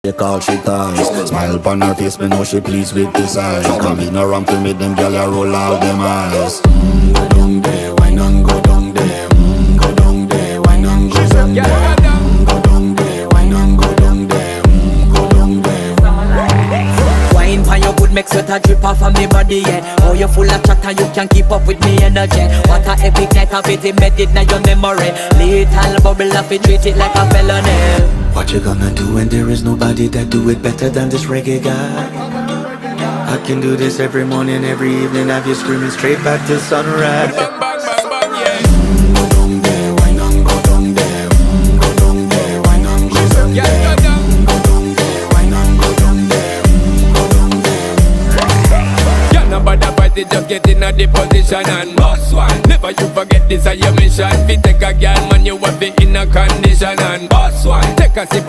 They call she ties. Smile upon her face, me know she pleased with this eyes. Come in around to meet them girl, you roll out them eyes. Go down there, why not go down there? Go down there, why not go down there? Go down there, why not go down there? Go down there. Wine pan your good, make sweat a drip off of me body, yeah. Oh, you full of chatter, you can keep up with me energy. What a epic night of it, embedded in your memory. Little bubble of it, treat it like a felony. What you gonna do when there is nobody that do it better than this reggae guy? I can do this every morning, every evening, have you screaming straight back to sunrise. Bang, bang, bang, bang, yeah. Go down there, why not go down there? Go down there, why not go down there? Yeah, go down. Go down there, why not go down there? Go down there. Yeah, nobody fight it, just get in a the position and boss one. Never you forget this is your mission. If you take a girl, man, you have it in a condition and boss one. Take a sip.